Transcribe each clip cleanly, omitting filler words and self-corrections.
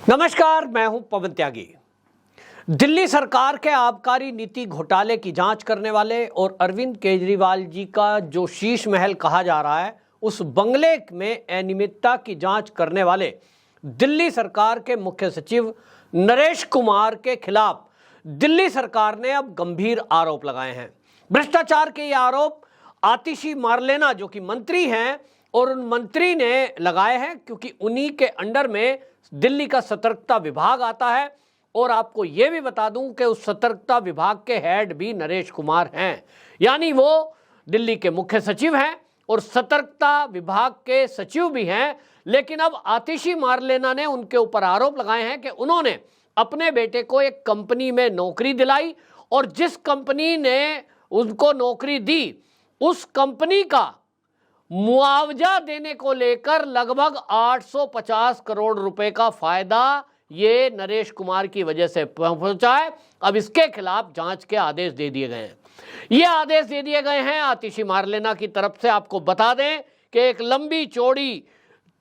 नमस्कार, मैं हूं पवन त्यागी। दिल्ली सरकार के आबकारी नीति घोटाले की जांच करने वाले और अरविंद केजरीवाल जी का जो शीश महल कहा जा रहा है, उस बंगले में अनियमितता की जांच करने वाले दिल्ली सरकार के मुख्य सचिव नरेश कुमार के खिलाफ दिल्ली सरकार ने अब गंभीर आरोप लगाए हैं। भ्रष्टाचार के ये आरोप आतिशी मारलेना जो कि मंत्री हैं और उन मंत्री ने लगाए हैं, क्योंकि उन्हीं के अंडर में दिल्ली का सतर्कता विभाग आता है। और आपको यह भी बता दूं कि उस सतर्कता विभाग के हेड भी नरेश कुमार हैं, यानी वो दिल्ली के मुख्य सचिव हैं और सतर्कता विभाग के सचिव भी हैं। लेकिन अब आतिशी मारलेना ने उनके ऊपर आरोप लगाए हैं कि उन्होंने अपने बेटे को एक कंपनी में नौकरी दिलाई और जिस कंपनी ने उनको नौकरी दी उस कंपनी का मुआवजा देने को लेकर लगभग 850 करोड़ रुपए का फायदा ये नरेश कुमार की वजह से पहुंचा है। अब इसके खिलाफ जांच के आदेश दे दिए गए हैं। ये आदेश दे दिए गए हैं आतिशी मारलेना की तरफ से। आपको बता दें कि एक लंबी चौड़ी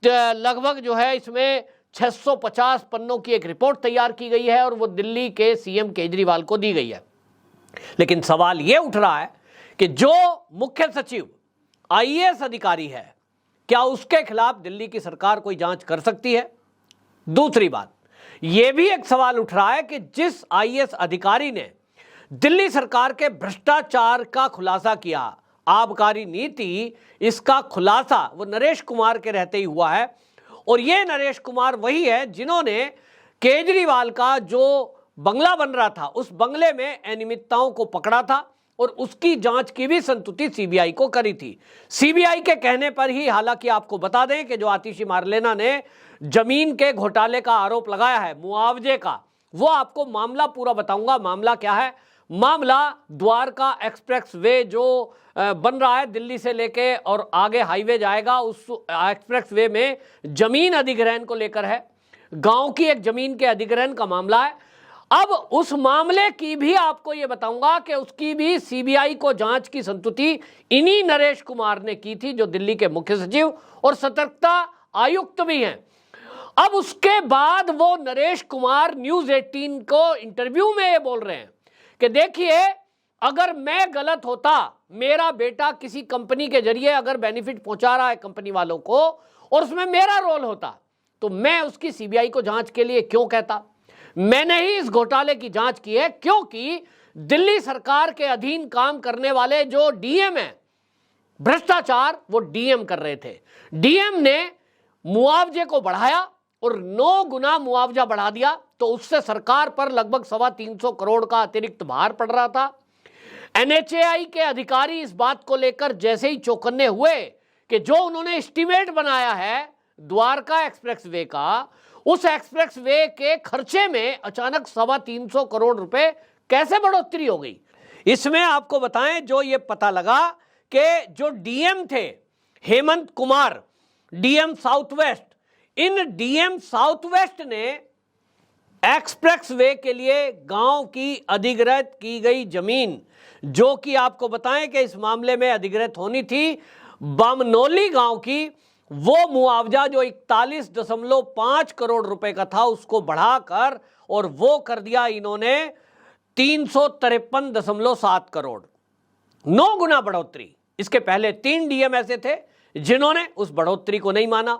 लगभग जो है इसमें 650 पन्नों की एक रिपोर्ट तैयार की गई है और वो दिल्ली के सीएम केजरीवाल को दी गई है। लेकिन सवाल ये उठ रहा है कि जो मुख्य सचिव आईएएस अधिकारी है, क्या उसके खिलाफ दिल्ली की सरकार कोई जांच कर सकती है? दूसरी बात, यह भी एक सवाल उठ रहा है कि जिस आईएएस अधिकारी ने दिल्ली सरकार के भ्रष्टाचार का खुलासा किया, आबकारी नीति, इसका खुलासा वो नरेश कुमार के रहते ही हुआ है। और ये नरेश कुमार वही है जिन्होंने केजरीवाल का जो बंगला बन रहा था उस बंगले में अनियमितताओं को पकड़ा था और उसकी जांच की भी संस्तुति सीबीआई को करी थी। सीबीआई के कहने पर ही, हालांकि आपको बता दें कि जो आतिशी मारलेना ने जमीन के घोटाले का आरोप लगाया है, मुआवजे का, वो आपको मामला पूरा बताऊंगा। मामला क्या है? मामला द्वारका एक्सप्रेस वे जो बन रहा है दिल्ली से लेके और आगे हाईवे जाएगा, उस एक्सप्रेस वे में जमीन अधिग्रहण को लेकर है। गांव की एक जमीन के अधिग्रहण का मामला है। अब उस मामले की भी आपको यह बताऊंगा कि उसकी भी सीबीआई को जांच की संस्तुति इन्हीं नरेश कुमार ने की थी, जो दिल्ली के मुख्य सचिव और सतर्कता आयुक्त भी हैं। अब उसके बाद वो नरेश कुमार न्यूज 18 को इंटरव्यू में ये बोल रहे हैं कि देखिए, अगर मैं गलत होता, मेरा बेटा किसी कंपनी के जरिए अगर बेनिफिट पहुंचा रहा है कंपनी वालों को और उसमें मेरा रोल होता, तो मैं उसकी सीबीआई को जांच के लिए क्यों कहता। मैंने ही इस घोटाले की जांच की है क्योंकि दिल्ली सरकार के अधीन काम करने वाले जो डीएम है, भ्रष्टाचार वो डीएम कर रहे थे। डीएम ने मुआवजे को बढ़ाया और 9 गुना मुआवजा बढ़ा दिया, तो उससे सरकार पर लगभग 325 करोड़ का अतिरिक्त भार पड़ रहा था। एनएचएआई के अधिकारी इस बात को लेकर जैसे ही चौकन्ने हुए कि जो उन्होंने एस्टीमेट बनाया है द्वारका एक्सप्रेस वे का, उस एक्सप्रेस वे के खर्चे में अचानक 325 करोड़ रुपए कैसे बढ़ोतरी हो गई। इसमें आपको बताएं, जो ये पता लगा कि जो डीएम थे Hemant Kumar, DM south west, इन डीएम साउथ वेस्ट ने एक्सप्रेस वे के लिए गांव की अधिग्रहित की गई जमीन, जो कि आपको बताएं कि इस मामले में अधिग्रहित होनी थी बामनोली गांव की, वो मुआवजा जो 41.5 करोड़ रुपए का था उसको बढ़ाकर और वो कर दिया इन्होंने 353.7 करोड़, 9 गुना बढ़ोतरी। इसके पहले 3 डीएम ऐसे थे जिन्होंने उस बढ़ोतरी को नहीं माना।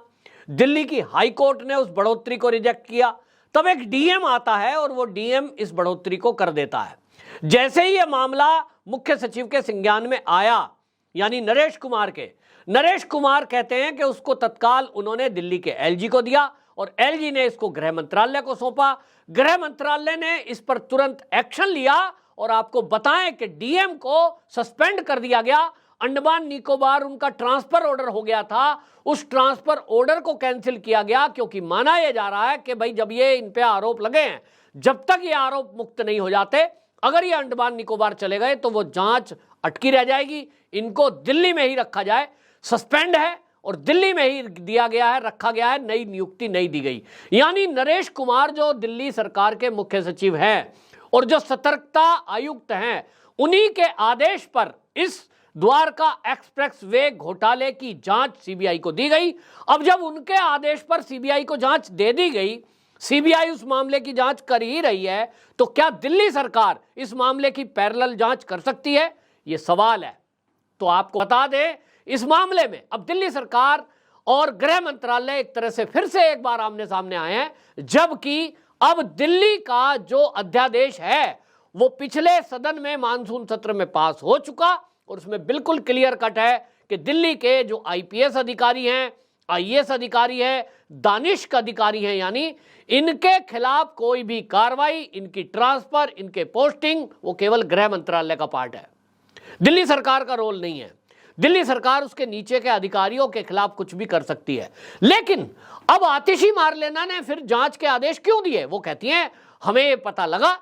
दिल्ली की हाई कोर्ट ने उस बढ़ोतरी को रिजेक्ट किया। तब एक डीएम आता है और वो डीएम इस बढ़ोतरी को कर देता है। जैसे ही यह मामला मुख्य सचिव के संज्ञान में आया, यानी नरेश कुमार के, नरेश कुमार कहते हैं कि उसको तत्काल उन्होंने दिल्ली के एलजी को दिया और एलजी ने इसको गृह मंत्रालय को सौंपा। गृह मंत्रालय ने इस पर तुरंत एक्शन लिया और आपको बताएं कि डीएम को सस्पेंड कर दिया गया। अंडमान निकोबार उनका ट्रांसफर ऑर्डर हो गया था, उस ट्रांसफर ऑर्डर को कैंसिल किया गया, क्योंकि माना यह जा रहा है कि भाई जब ये इन पे आरोप लगे हैं, जब तक ये आरोप मुक्त नहीं हो जाते, अगर ये अंडमान निकोबार चले गए तो वो जांच अटकी रह जाएगी। इनको दिल्ली में ही रखा जाए, सस्पेंड है और दिल्ली में ही दिया गया है, रखा गया है, नई नियुक्ति नहीं दी गई। यानी नरेश कुमार जो दिल्ली सरकार के मुख्य सचिव हैं और जो सतर्कता आयुक्त हैं, उन्हीं के आदेश पर इस द्वारका एक्सप्रेस वे घोटाले की जांच सीबीआई को दी गई। अब जब उनके आदेश पर सीबीआई को जांच दे दी गई सीबीआई उस मामले की जांच कर ही रही है, तो क्या दिल्ली सरकार इस मामले की पैरेलल जांच कर सकती है? यह सवाल है। तो आपको बता दें, इस मामले में अब दिल्ली सरकार और गृह मंत्रालय एक तरह से फिर से एक बार आमने सामने आए हैं, जबकि अब दिल्ली का जो अध्यादेश है वो पिछले सदन में मानसून सत्र में पास हो चुका और उसमें बिल्कुल क्लियर कट है कि दिल्ली के जो आईपीएस अधिकारी हैं, आईएएस अधिकारी हैं, दानिश अधिकारी हैं, यानी इनके खिलाफ कोई भी कार्रवाई, इनकी ट्रांसफर, इनके पोस्टिंग, वो केवल गृह मंत्रालय का पार्ट है, दिल्ली सरकार का रोल नहीं है। दिल्ली सरकार उसके नीचे के अधिकारियों के खिलाफ कुछ भी कर सकती है। लेकिन अब आतिशी मारलेना ने फिर जांच के आदेश क्यों दिए? वो कहती हैं हमें पता लगा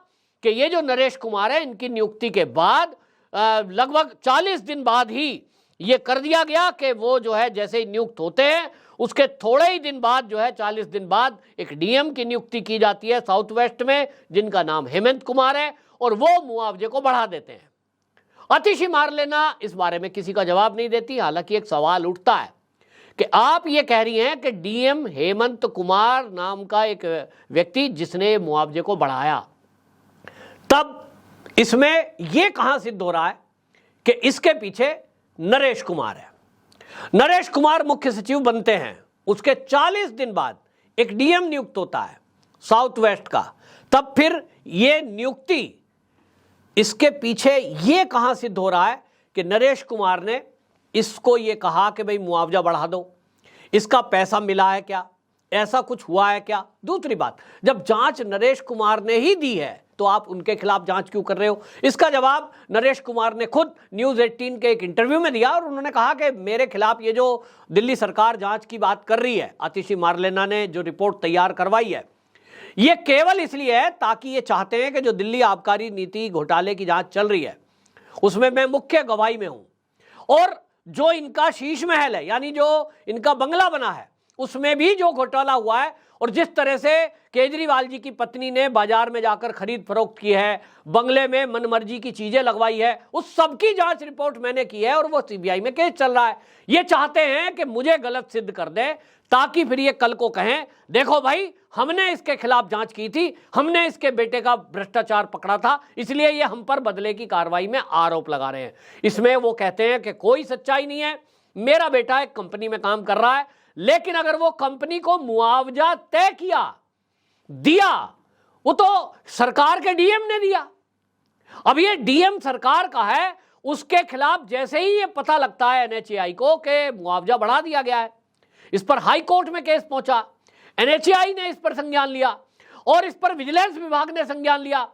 कि ये जो नरेश कुमार है, इनकी नियुक्ति के बाद लगभग 40 दिन बाद ही ये कर दिया गया कि वो जो है जैसे ही नियुक्त होते हैं उसके थोड़े ही दिन बाद जो है 40 दिन बाद एक डीएम की नियुक्ति की जाती है साउथ वेस्ट में, जिनका नाम हेमंत कुमार है, और वो मुआवजे को बढ़ा देते हैं। आतिशी मारलेना इस बारे में किसी का जवाब नहीं देती। हालांकि एक सवाल उठता है कि आप ये कह रही हैं कि डीएम हेमंत कुमार नाम का एक व्यक्ति जिसने मुआवजे को बढ़ाया, तब इसमें यह कहां सिद्ध हो रहा है कि इसके पीछे नरेश कुमार है। नरेश कुमार मुख्य सचिव बनते हैं, उसके 40 दिन बाद एक डीएम नियुक्त होता है साउथ वेस्ट का, तब फिर यह नियुक्ति, इसके पीछे यह कहां सिद्ध हो रहा है कि नरेश कुमार ने इसको यह कहा कि भाई मुआवजा बढ़ा दो, इसका पैसा मिला है क्या, ऐसा कुछ हुआ है क्या? दूसरी बात, जब जांच नरेश कुमार ने ही दी है तो आप उनके खिलाफ जांच क्यों कर रहे हो? इसका जवाब नरेश कुमार ने खुद न्यूज़ 18 के एक इंटरव्यू में दिया और उन्होंने कहा कि मेरे खिलाफ ये जो दिल्ली सरकार जांच की बात कर रही है, आतिशी मारलेना ने जो रिपोर्ट तैयार करवाई है, ये केवल इसलिए है ताकि ये चाहते हैं कि जो दिल्ली आबकारी नीति घोटाले की जांच चल रही है उसमें मैं मुख्य गवाही में हूं, और जो इनका शीश महल है, यानी जो इनका बंगला बना है, उसमें भी जो घोटाला हुआ है और जिस तरह से केजरीवाल जी की पत्नी ने बाजार में जाकर खरीद फरोख्त की है, बंगले में मनमर्जी की चीजें लगवाई है, उस सब की जांच रिपोर्ट मैंने की है और वो सीबीआई में केस चल रहा है। ये चाहते हैं कि मुझे गलत सिद्ध कर दे ताकि फिर ये कल को कहें देखो भाई हमने इसके खिलाफ जांच की थी, हमने इसके बेटे का भ्रष्टाचार पकड़ा था, इसलिए ये हम पर बदले की कार्रवाई में आरोप लगा रहे हैं। इसमें वो कहते हैं कि कोई सच्चाई नहीं है, मेरा बेटा एक कंपनी में काम कर रहा है, लेकिन अगर वो कंपनी को मुआवजा तय किया दिया, वो तो सरकार के डीएम ने दिया। अब ये डीएम सरकार का है, उसके खिलाफ जैसे ही ये पता लगता है एनएचएआई को कि मुआवजा बढ़ा दिया गया है, इस पर हाई कोर्ट में केस पहुंचा, एनएचएआई ने इस पर संज्ञान लिया और इस पर विजिलेंस विभाग ने संज्ञान लिया।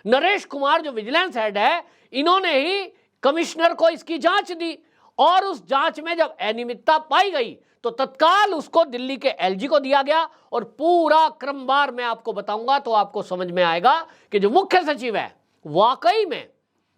नरेश कुमार जो विजिलेंस हेड है, इन्होंने ही कमिश्नर को इसकी जांच दी और उस जांच में जब अनियमितता पाई गई तो तत्काल उसको दिल्ली के एलजी को दिया गया और पूरा क्रमवार मैं आपको बताऊंगा तो आपको समझ में आएगा कि जो मुख्य सचिव है वाकई में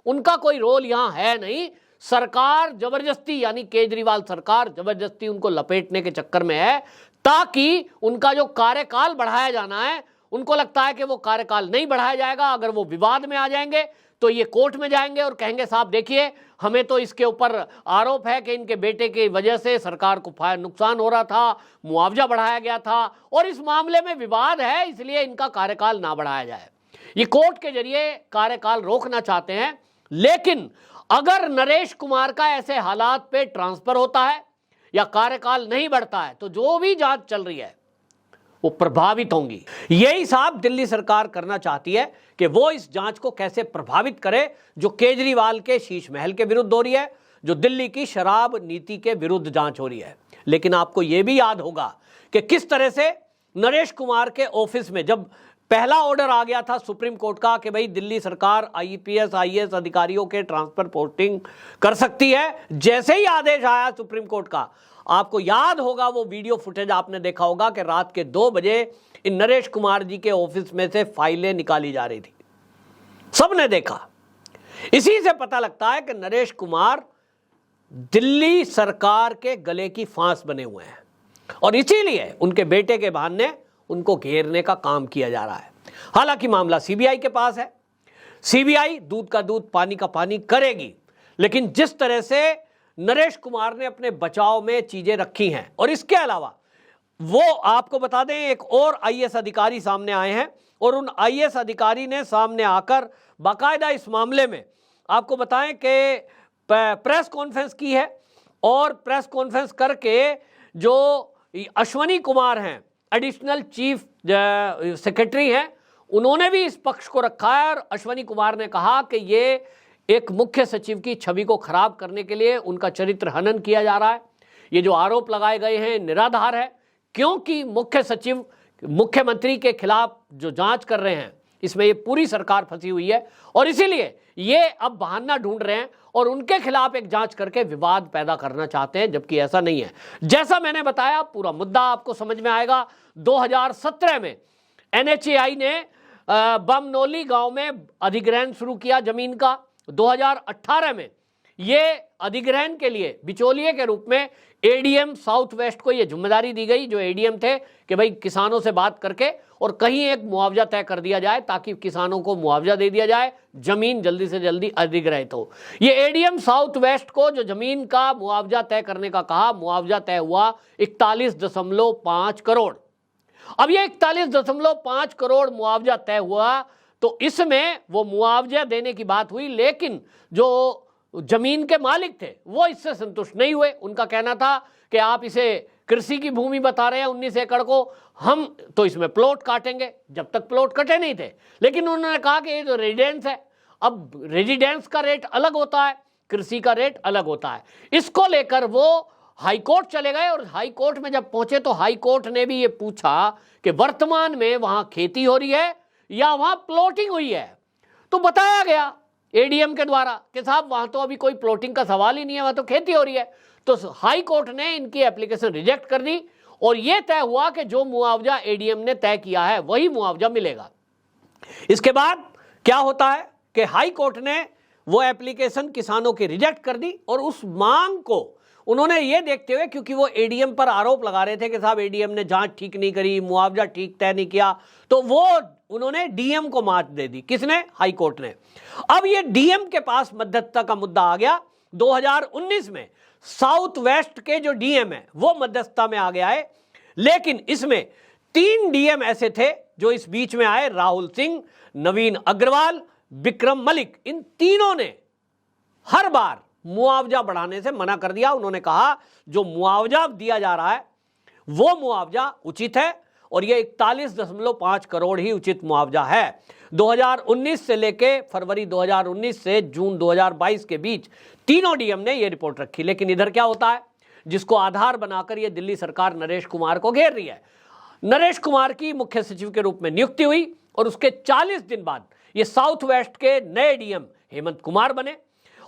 उनका कोई रोल यहां है नहीं। सरकार जबरदस्ती, यानी केजरीवाल सरकार जबरदस्ती उनको लपेटने के चक्कर में है ताकि उनका जो कार्यकाल बढ़ाया जाना है, उनको लगता है कि वो कार्यकाल नहीं बढ़ाया जाएगा, अगर वो विवाद में आ जाएंगे तो ये कोर्ट में जाएंगे और कहेंगे साहब देखिए हमें तो इसके ऊपर आरोप है कि इनके बेटे की वजह से सरकार को नुकसान हो रहा था, मुआवजा बढ़ाया गया था और इस मामले में विवाद है, इसलिए इनका कार्यकाल ना बढ़ाया जाए। ये कोर्ट के जरिए कार्यकाल रोकना चाहते हैं। लेकिन अगर नरेश कुमार का ऐसे हालात पे ट्रांसफर होता है या कार्यकाल नहीं बढ़ता है तो जो भी जांच चल रही है वो प्रभावित होंगी। यही साहब दिल्ली सरकार करना चाहती है कि वो इस जांच को कैसे प्रभावित करे जो केजरीवाल के शीश महल के विरुद्ध हो रही है, जो दिल्ली की शराब नीति के विरुद्ध जांच हो रही है। लेकिन आपको यह भी याद होगा कि किस तरह से नरेश कुमार के ऑफिस में जब पहला ऑर्डर आ गया था सुप्रीम कोर्ट का कि भाई दिल्ली सरकार आईपीएस आईएएस अधिकारियों के ट्रांसफर पोस्टिंग कर सकती है, जैसे ही आदेश आया सुप्रीम कोर्ट का, आपको याद होगा वो वीडियो फुटेज आपने देखा होगा कि रात के 2 बजे इन नरेश कुमार जी के ऑफिस में से फाइलें निकाली जा रही थी, सबने देखा। इसी से पता लगता है कि नरेश कुमार दिल्ली सरकार के गले की फांस बने हुए हैं और इसीलिए उनके बेटे के बहाने उनको घेरने का काम किया जा रहा है। हालांकि मामला सीबीआई के पास है, सीबीआई दूध का दूध पानी का पानी करेगी, लेकिन जिस तरह से नरेश कुमार ने अपने बचाव में चीजें रखी हैं और इसके अलावा वो आपको बता दें एक और आईएएस अधिकारी सामने आए हैं और उन आईएएस अधिकारी ने सामने आकर बाकायदा इस मामले में आपको बताएं कि प्रेस कॉन्फ्रेंस की है और प्रेस कॉन्फ्रेंस करके जो अश्वनी कुमार हैं एडिशनल चीफ सेक्रेटरी हैं, उन्होंने भी इस पक्ष को रखा है और अश्वनी कुमार ने कहा कि ये एक मुख्य सचिव की छवि को खराब करने के लिए उनका चरित्र हनन किया जा रहा है। ये जो आरोप लगाए गए हैं निराधार है, क्योंकि मुख्य सचिव मुख्यमंत्री के खिलाफ जो जांच कर रहे हैं इसमें ये पूरी सरकार फंसी हुई है और इसीलिए ये अब बहाना ढूंढ रहे हैं और उनके खिलाफ एक जांच करके विवाद पैदा करना चाहते हैं, जबकि ऐसा नहीं है। जैसा मैंने बताया पूरा मुद्दा आपको समझ में आएगा। 2017 में NHAI ने बमनौली गांव में अधिग्रहण शुरू किया जमीन का। 2018 में ये अधिग्रहण के लिए बिचौलिए के रूप में ADM साउथ वेस्ट को ये जिम्मेदारी दी गई, जो ADM थे, कि भाई किसानों से बात करके और कहीं एक मुआवजा तय कर दिया जाए ताकि किसानों को मुआवजा दे दिया जाए, जमीन जल्दी से जल्दी अधिग्रहित हो। ये ADM साउथ वेस्ट को जो जमीन का मुआवजा तय करने का कहा, मुआवजा तय हुआ 41.5 करोड़। अब ये 41.5 करोड़ मुआवजा तय हुआ तो इसमें वो मुआवजा देने की बात हुई, लेकिन जो जमीन के मालिक थे वो इससे संतुष्ट नहीं हुए। उनका कहना था कि आप इसे कृषि की भूमि बता रहे हैं 19 एकड़ को, हम तो इसमें प्लॉट काटेंगे। जब तक प्लॉट कटे नहीं थे, लेकिन उन्होंने कहा कि ये जो रेजिडेंस है, अब रेजिडेंस का रेट अलग होता है, कृषि का रेट अलग होता है। इसको लेकर वो हाई कोर्ट चले गए और हाई कोर्ट में जब पहुंचे तो हाई कोर्ट ने भी ये पूछा कि वर्तमान में वहां खेती हो रही है या वहां प्लॉटिंग हुई है। तो बताया गया ADM के द्वारा कि साहब वहां तो अभी कोई प्लॉटिंग का सवाल ही नहीं है, वहां तो खेती हो रही है। तो हाई कोर्ट ने इनकी एप्लीकेशन रिजेक्ट कर दी और यह तय हुआ कि जो मुआवजा ADM ने तय किया है वही मुआवजा मिलेगा। इसके बाद क्या होता है कि हाई कोर्ट ने वो एप्लीकेशन किसानों की रिजेक्ट कर दी और उस मांग को उन्होंने ये देखते हुए, क्योंकि वो ADM पर आरोप लगा रहे थे कि साहब ADM ने जांच ठीक नहीं करी, मुआवजा ठीक तय नहीं किया, तो वो उन्होंने DM को मात दे दी। किसने? हाई कोर्ट ने। अब ये DM के पास मध्यस्थता का मुद्दा आ गया। 2019 में साउथ वेस्ट के जो DM है वो मध्यस्थता में आ गया है, लेकिन इसमें 3 DM ऐसे थे जो इस बीच में आए, राहुल सिंह, नवीन अग्रवाल, विक्रम मलिक। इन तीनों ने हर बार मुआवजा बढ़ाने से मना कर दिया। उन्होंने कहा जो मुआवजा दिया जा रहा है वो मुआवजा उचित है और ये 41.5 करोड़ ही उचित मुआवजा है। 2019 से लेके फरवरी 2019 से जून 2022 के बीच तीनों DM ने ये रिपोर्ट रखी। लेकिन इधर क्या होता है, जिसको आधार बनाकर ये दिल्ली सरकार नरेश कुमार को घेर रही है। नरेश कुमार की मुख्य सचिव के रूप में नियुक्ति हुई और उसके 40 दिन बाद ये साउथ वेस्ट के नए DM हेमंत कुमार बने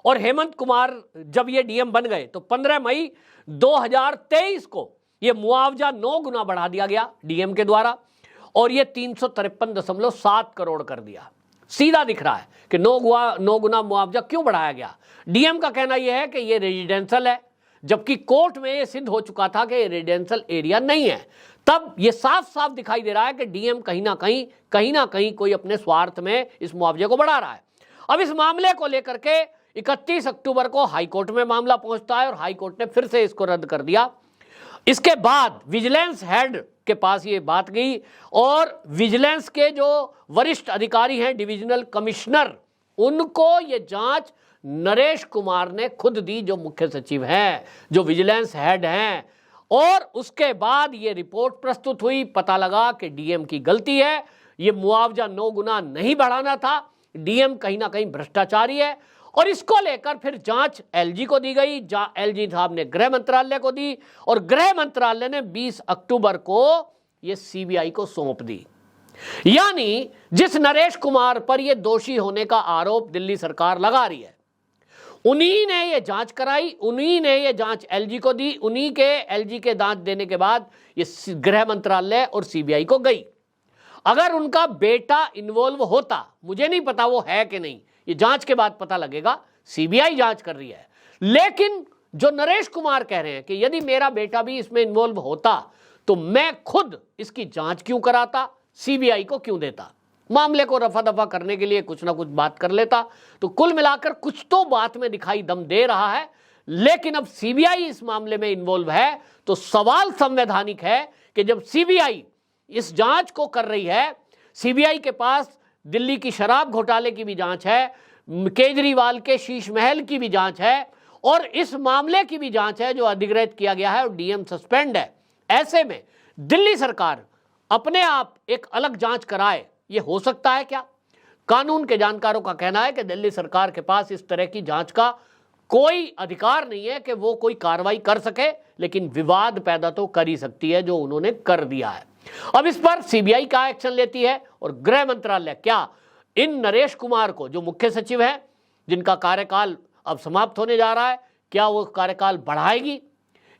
और हेमंत कुमार जब ये DM बन गए तो 15 मई 2023 को ये मुआवजा 9 गुना बढ़ा दिया गया DM के द्वारा और ये 353.7 करोड़ कर दिया। सीधा दिख रहा है कि 9 गुना मुआवजा क्यों बढ़ाया गया। DM का कहना यह है कि ये रेजिडेंशियल है, जबकि कोर्ट में ये सिद्ध हो चुका था कि ये रेजिडेंशियल एरिया नहीं है। तब ये साफ साफ दिखाई दे रहा है कि DM कहीं ना कहीं कोई अपने स्वार्थ में इस मुआवजे को बढ़ा रहा है। अब इस मामले को लेकर के 31 अक्टूबर को हाई कोर्ट में मामला पहुंचता है और हाई कोर्ट ने फिर से इसको रद्द कर दिया। इसके बाद विजिलेंस हेड के पास ये बात गई और विजिलेंस के जो वरिष्ठ अधिकारी हैं, डिविजनल कमिश्नर, उनको ये जांच नरेश कुमार ने खुद दी, जो मुख्य सचिव हैं, जो विजिलेंस हेड हैं। और उसके बाद ये रिपोर्ट प्रस्तुत हुई, पता लगा कि DM की गलती है, ये मुआवजा 9 गुना नहीं बढ़ाना था, DM कहीं ना कहीं भ्रष्टाचारी है। और इसको लेकर फिर जांच LG को दी गई। LG साहब ने गृह मंत्रालय को दी और गृह मंत्रालय ने 20 अक्टूबर को ये CBI को सौंप दी। यानी जिस नरेश कुमार पर ये दोषी होने का आरोप दिल्ली सरकार लगा रही है, उन्हीं ने ये जांच कराई, उन्हीं ने ये जांच LG को दी, उन्हीं के LG के जांच देने के बाद ये गृह मंत्रालय और CBI को गई। अगर उनका बेटा इन्वॉल्व होता, मुझे नहीं पता वो है कि नहीं, ये जांच के बाद पता लगेगा, CBI जांच कर रही है। लेकिन जो नरेश कुमार कह रहे हैं कि यदि मेरा बेटा भी इसमें इन्वॉल्व होता तो मैं खुद इसकी जांच क्यों कराता, CBI को क्यों देता, मामले को रफा दफा करने के लिए कुछ ना कुछ बात कर लेता। तो कुल मिलाकर कुछ तो बात में दिखाई दम दे रहा है। लेकिन अब CBI इस मामले में इन्वॉल्व है तो सवाल संवैधानिक है कि जब सीबीआई इस जांच को कर रही है, सीबीआई के पास दिल्ली की शराब घोटाले की भी जांच है, केजरीवाल के शीश महल की भी जांच है और इस मामले की भी जांच है जो अधिग्रहित किया गया है और डीएम सस्पेंड है, ऐसे में दिल्ली सरकार अपने आप एक अलग जांच कराए, ये हो सकता है क्या? कानून के जानकारों का कहना है कि दिल्ली सरकार के पास इस तरह की जांच का कोई अधिकार नहीं है कि वो कोई कार्रवाई कर सके, लेकिन विवाद पैदा तो कर ही सकती है, जो उन्होंने कर दिया है। अब इस पर सीबीआई क्या एक्शन लेती है और गृह मंत्रालय क्या इन नरेश कुमार को, जो मुख्य सचिव है, जिनका कार्यकाल अब समाप्त होने जा रहा है, क्या वो कार्यकाल बढ़ाएगी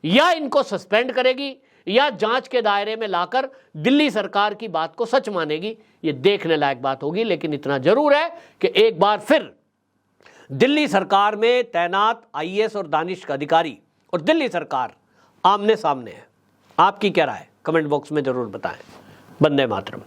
या इनको सस्पेंड करेगी या जांच के दायरे में लाकर दिल्ली सरकार की बात को सच मानेगी? ये देखने लायक बात होगी। लेकिन इतना जरूर है कि एक बार फिर दिल्ली सरकार में तैनात आईएएस और दानिश अधिकारी और दिल्ली सरकार आमने सामने है। आपकी क्या राय? कमेंट बॉक्स में जरूर बताएं। वंदे मातरम।